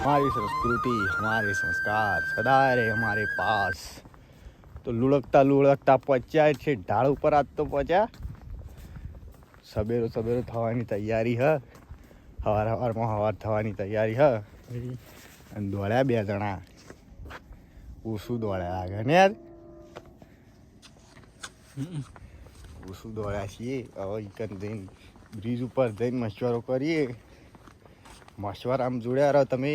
हमारी संस्कृति हमारे संस्कार सदा रहे हमारे पास। तो लुढ़कता लुढ़कता पहुंचा છે ઢાળ ઉપર આજ તો પહોંચ્યા। સબેરો સબેરો થવાની તૈયારી હ, હવાર થવાની તૈયારી હ। અને દોડ્યા બે જણા, ઓછું દોડ્યા લાગે ને યાર, ઓછું દોડ્યા છીએ। હવે ઈકન જઈને બ્રિજ ઉપર જઈને મશવરો કરીએ। મશવરામાં જોડ્યા રહો તમે।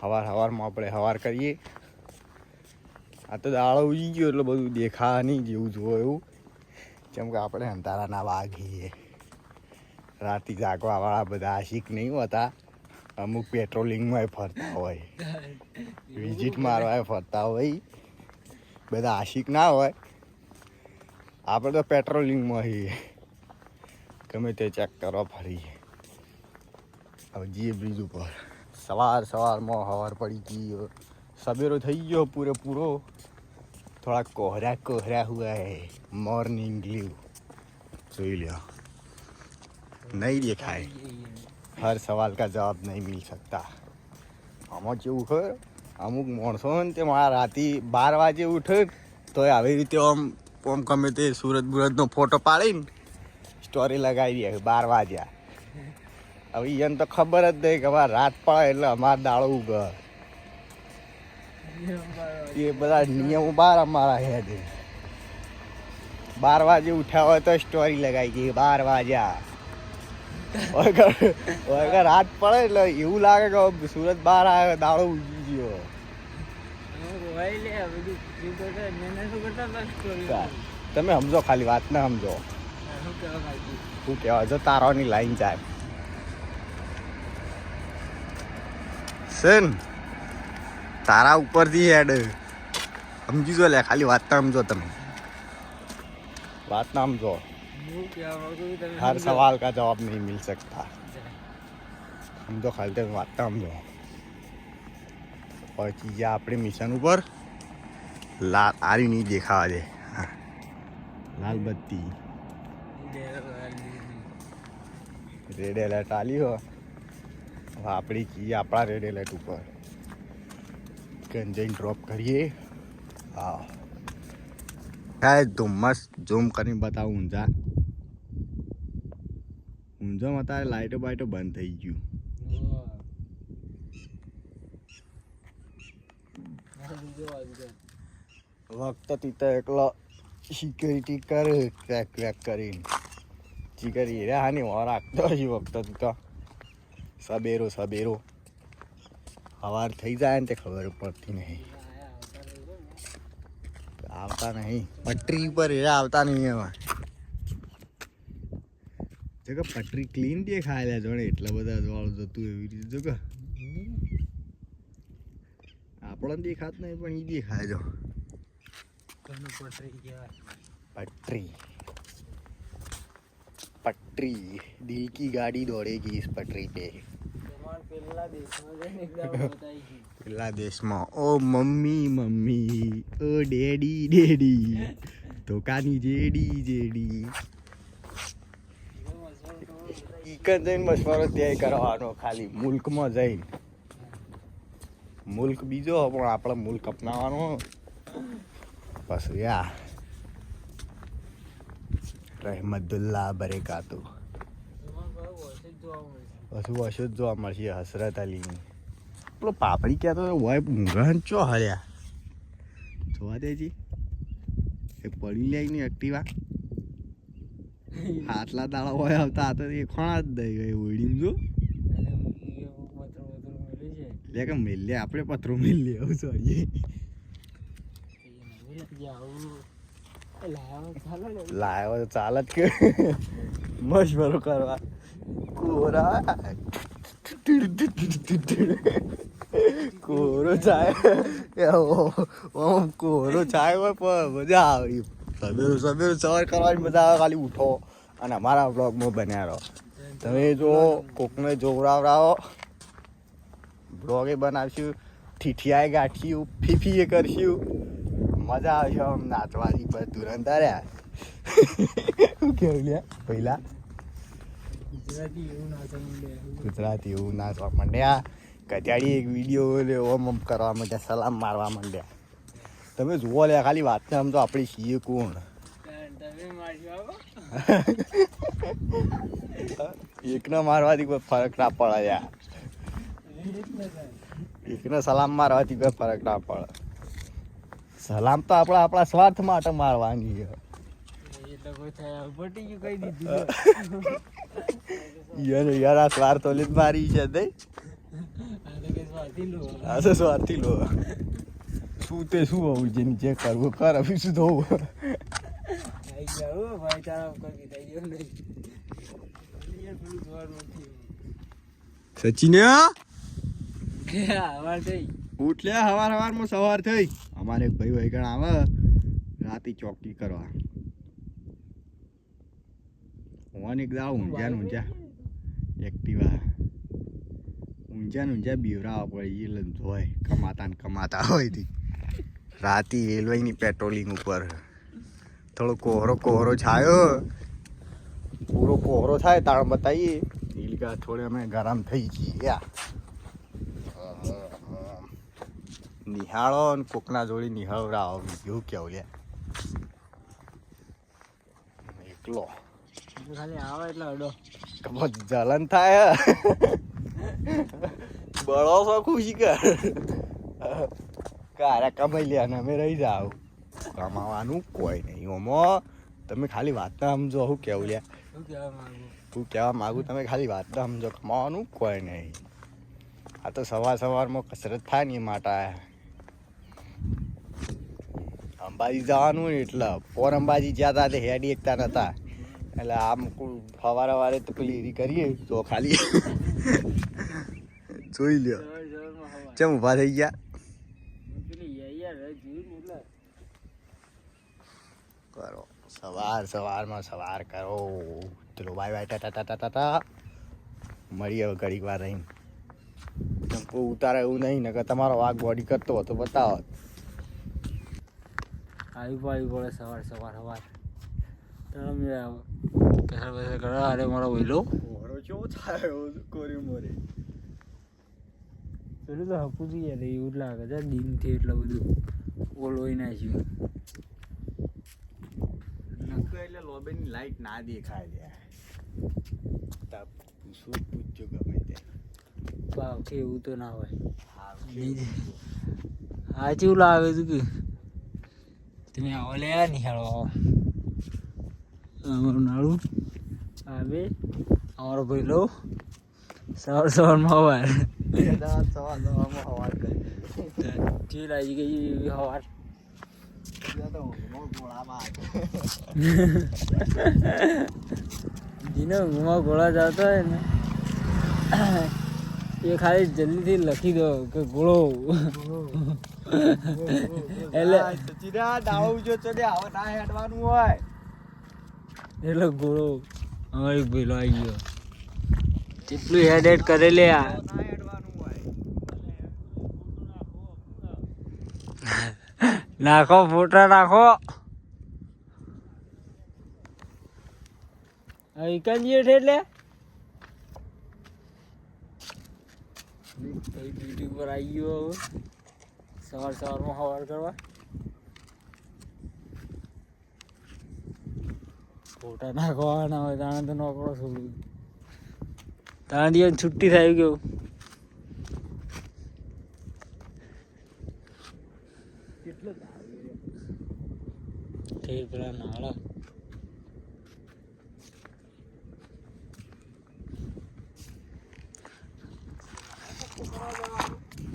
હવારમાં આપણે હવાર કરીએ। આ તો દાડો ઉજી ગયો એટલે બધું દેખા નહીં જેવું જોવો એવું, કેમ કે આપણે અંધારાના વાઘીએ। રાતે જાગવાવાળા બધા આશિક નહીં હોતા, અમુક પેટ્રોલિંગમાં ફરતા હોય, વિઝિટ મારવા ફરતા હોય, બધા આશિક ના હોય। આપણે તો પેટ્રોલિંગમાં છીએ, ગમે તે ચેક કરવા ફરીએ। હવે જઈએ બ્રિજ ઉપર। સવારમાં હવાર પડી ગઈ, સવેરો થઈ ગયો પૂરેપૂરો। થોડા કોહરા હુआ है, मॉर्निंग व्यू જોઈ लो। नहीं देखाए, हर सवाल का जवाब नहीं मिल सकता। આમાં કેવું છે, અમુક માણસો ને તે મારા રાતે 12 વાગે ઉઠે તો આવી રીતે આમ ગમે તે સુરતનો ફોટો પાડીને સ્ટોરી લગાવી દે 12 વાગ્યા। હવે એને તો ખબર જ નહીં કે અમારે રાત પડે એટલે અમારે દાડો ઉગે। એ બધા નિયમો બહાર અમારા હેડ। 12 વાગે ઉઠ્યા હોય તો સ્ટોરી લગાવી ગઈ 12 વાગ્યા। રાત પડે એટલે એવું લાગે કે સુરત બહાર આવ્યો, દાડો ઉગી ગયો। તમે સમજો, ખાલી વાત ના સમજો। શું કહેવાય, જો તારાની લાઈન જાય સેન તારા ઉપરથી હેડ સમજી જો લે, ખાલી વાત ના સમજો। તમે વાત ના સમજો, हर सवाल का जवाब नहीं मिल सकता। समझो खाली તમે વાત ના સમજો। पहुंची गया अपने मिशन ऊपर। लाल आरी नहीं देखा दे, लाल बत्ती रेड एलर्ट आली हो। अपनी की अपना रेड एलर्ट ऊपर गंजन ड्रॉप करिए। हाँ है तो मस्त ઝૂમ કરીને બતાવું। ઊંઝામાં તારે લાઈટો બાઈટો બંધ થઈ ગયું। વખત તીતા એકલો સિક્યુરિટી કરે ક્રેક કરીને ચીકરી રે હાની વાર રાખતો હજી વખત તીતા। સબેરો હવાર થઈ જાય ને તે ખબર પડતી નહીં, આવતા નહીં પટરી ઉપર એરા આવતા નહીં। એમાં જો કે પટરી ક્લીન દેખાય લે જોડે, એટલા બધા વાળું જતું એવી રીતે જો કે આપણને દેખાત નહીં પણ એ દેખાય। જો पटरी दिल की गाड़ी दौड़ेगी इस पटरी पे। પેલા દેશમાં ઓ મમ્મી ઓ ડેડી ધોકાની જેડી ઈકન જઈને મશવરો ત્યાં કરવાનો, ખાલી મુલ્કમાં જઈને। મુલ્ક બીજો પણ આપણે મુલ્ક અપનાવવાનો। પછી યા रहमतुल्लाह बरकातु પાછું જ જોવા મળશે। હસરત અલી પેલો પાપડી કહેતો હોય ઊંઘણ ચો હર્યા જોવા દેજી, એ પડી લે ની એક્ટિવા આટલા દાડા હોય આવતા આ તો એ ખોણા જ દઈ ગઈ ઓળીને જો લે કે મેલ લે, આપણે પથરો મેલ લે આવું સોરીએ લાયો તો ચાલ જ કે મશવરો કરવા। કોરો ચાય કોરો ચાય હોય પણ મજા આવે। સવેરો સવાર કરવાની મજા આવે, ખાલી ઉઠો અને અમારા બ્લોગમાં બન્યા રહો। તમે જો કોકને જોવડાવડાવો, બ્લોગે બનાવશું, ઠીઠિયાએ ગાંઠ્યું, ફીફીએ કરશું, મજા આવશે આમ નાચવાની। પર તુરંત આવ્યા શું કેવું લે પહેલા ગુજરાતી એવું નાચવા માંડ્યા। કચાડી એક વિડીયો ઓમ ઓમ કરવા માંડ્યા, સલામ મારવા માંડ્યા. તમે જુઓ લે ખાલી વાત ને આમ તો આપણી છીએ કોણ. એકને મારવાથી કોઈ ફરક ના પડે યાર. એકને સલામ મારવાથી કોઈ ફરક ના પડે. સલામ તો આપણા સ્વાર્થ માટે મારવાની છે. યાર આ સ્વાર્થ ઓલી જ મારી છે દઈ. આ તો સ્વાર્થી લો. શું તે શું હોવું જેને જે કરવું કર અભી શું થવું. સચિન ઉઠલ્યા હવારમાં સવાર થઈ. અમારે એક ભાઈ વૈગણ આવે રાતે ચોકી કરવા. એક દાવ ઊંઝા એક્ટિવા ઊંઝા બીવરાવા પડે એટલે હોય કમાતા હોય. રાતે રેલવેની પેટ્રોલિંગ ઉપર થોડો કોહરો છાયો. પૂરો કોહરો થાય તાણ બતાવીએ એટલે થોડે અમે ગરમ થઈ જઈએ. નિહાળો ને કોકના જોડી નિહાળો એવું કેવું લે. એકલો ખાલી આવે એટલે અડો જલન થાય. બળો છો ખુશી કર કારા કમાઈ લે અને અમે રહી જાવ. કમાવાનું કોઈ નહીં ઓમો. તમે ખાલી વાત ના સમજો. શું કેવું લે હું કહેવા માગું તમે ખાલી વાત ના સમજો. કમાવાનું કોઈ નહીં. આ તો સવારમાં કસરત થાય ને એ માટે અંબાજી જવાનું ને એટલે પોર અંબાજી જ્યાં હતા તે હેડી એકતા નતા. એટલે આમ સવારે તો પેલી એરી કરીએ તો ખાલી જોઈ લ્યો ચમ ઊભા થઈ ગયા. કરો સવારમાં સવાર કરો. ચલો બાય ટાટા. મળીએ હવે ઘડીક વાર રહીને. ઉતારે એવું નહીં ને કે તમારો વાઘ બોડી કરતો હતો બતાવો. આવી પડે સવાર તમે અરે મારો વહેલો કેવો થાય કોરી મોરે. પેલું તો હપુજી યાર એવું લાગે છે દિનથી એટલું બધું ઓલોઈ નાખ્યું. એટલે લોબીની લાઈટ ના દેખાય છે. શું પૂછજો ગમે તે ભાવ કે એવું તો ના હોય. હા કેવું લાગે છે કે તમે આવો લે નિહાળો આવો. અમારું નાળું આવે અમારો પહેલો સવારમાં હવાર કેવી લાગી ગઈ હવાર. જીને ઊંઘમાં ગોળા જતો હોય ને એ ખાલી જલ્દીથી લખી દો કે ગોળો. એટલે એટલે ગોળો અમારી પેલો આવી ગયો. કેટલું હેડ કરેલે આ. નાખો ફોટા નાખો. એકંજી એટલે ડ્યુટી ઉપર આવી ગયો. હવે સવારમાં સવાર કરવા ફોટા નાખવાના હોય તાણે તો નોકરો છોડું. તાણે દિવસ છુટ્ટી થઈ ગયું. ઠીક પેલા નાળા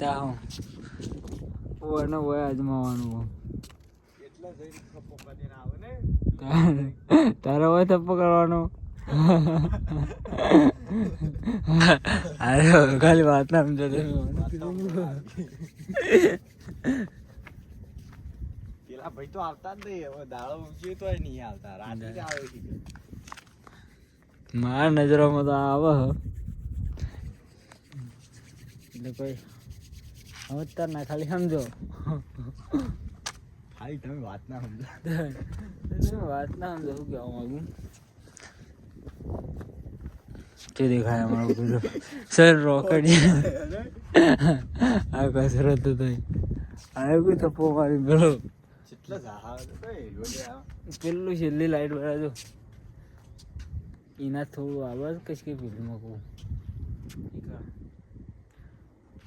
ત્યાં ઓને હોય અજમાવાનું. તારે હોય થપ્પો કરવાનો. અરે ખાલી વાત ના સમજો. પેલા ભાઈ તો આવતા જ નહીં. હવે દાડો ઊંચી તો નહીં આવતા. રાતે જ આવે છે. મારા નજરોમાં તો આવે એટલે કોઈ સમજતા ના. ખાલી સમજો. ખાલી તમે વાત ના સમજો. વાત ના સમજો. શું કહેવા માંગુ જો દેખાય અમારો પેલો સર રોકડ આ કસરત તો થઈ આ કોઈ થપ્પો મારી ગયો કેટલા ઝાડ પેલું છેલ્લી લાઈટ વાળા જો એના થોડું આવાજ કશ કે ફિલ્મમાં કહું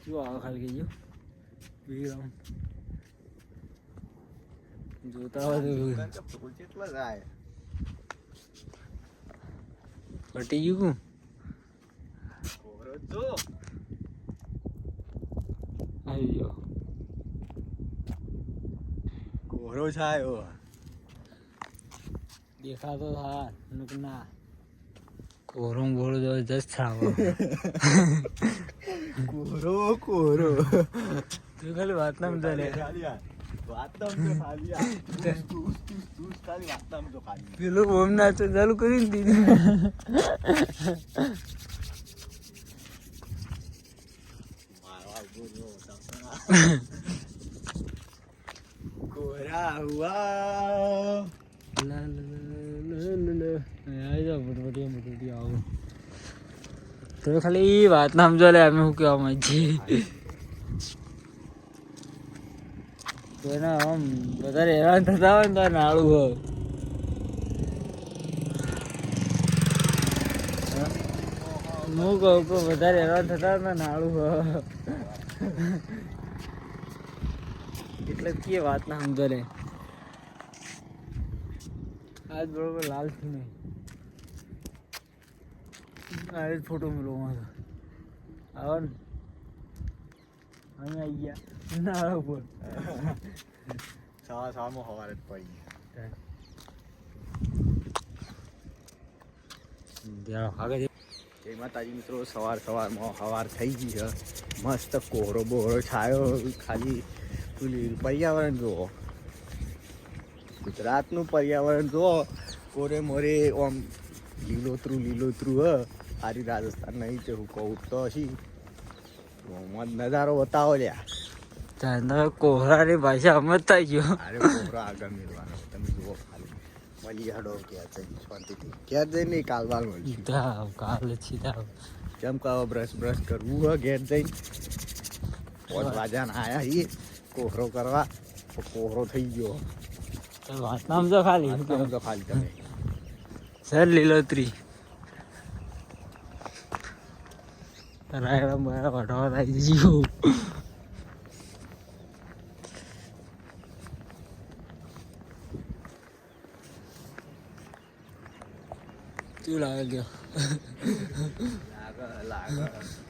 શું આવે ખાલી કહીજો બેકગ્રાઉન્ડ જોતા હોય તો ફૂલ કેટલા જાય પટી ગયું કોરો જો આવી ગયો કોરો છાયો દેખાતો હા ના કોરો બોલો જબરજસ્ત થાવો કોરો કોરો તું ખાલી વાત ના સમજા લે પેલું ઓમ નાચો ચાલુ કરી દીધું કોરા હુઆ તમે ખાલી વાત ના સમજો લે અમે શું કહેવા માંગીએ તેના આમ વધારે હેરાન થતા હોય ને તો નાળું હોય હું કહું કે વધારે હેરાન થતા હોય ને નાળું હોય એટલે કે વાત ના સમજો લે આજ બરોબર લાલ થી નહીં આ ફોટો મેળવો મારો આવો ને અમે આવી ગયા નાળા ઉપર સામો હવારે જ પડી જય માતાજી મિત્રો સવારમાં હવાર થઈ ગઈ છે મસ્ત કોહરો બોહરો છાયો ખાલી પર્યાવરણ જુઓ ગુજરાતનું પર્યાવરણ જુઓ કોરે મોરે આમ લીલોતરું હ સારી રાજસ્થાન નહીં છે હું કહું તો હશી નજારો બતાવો લ્યા કોહરાની ભાષા સમજતા ગયો અરે કોહરો આગળ મેળવાનો તમે જુઓ ખાલી મળી હડો ક્યાં જઈને શાંતિથી ક્યાં જઈને નહીં કાલ બાલ મળ્યું કાલે સીધા જેમ કહો બ્રશ કરવું હોય ઘેર જઈને 5 વાગ્યાના આયા છીએ કોહરો કરવા તો કોહરો થઈ ગયો વાત નામ જો ખાલી તમે સર લીલોતરી રાયડા મારા વઢવા થઈ ગયું તું લાગે ગયો લાગે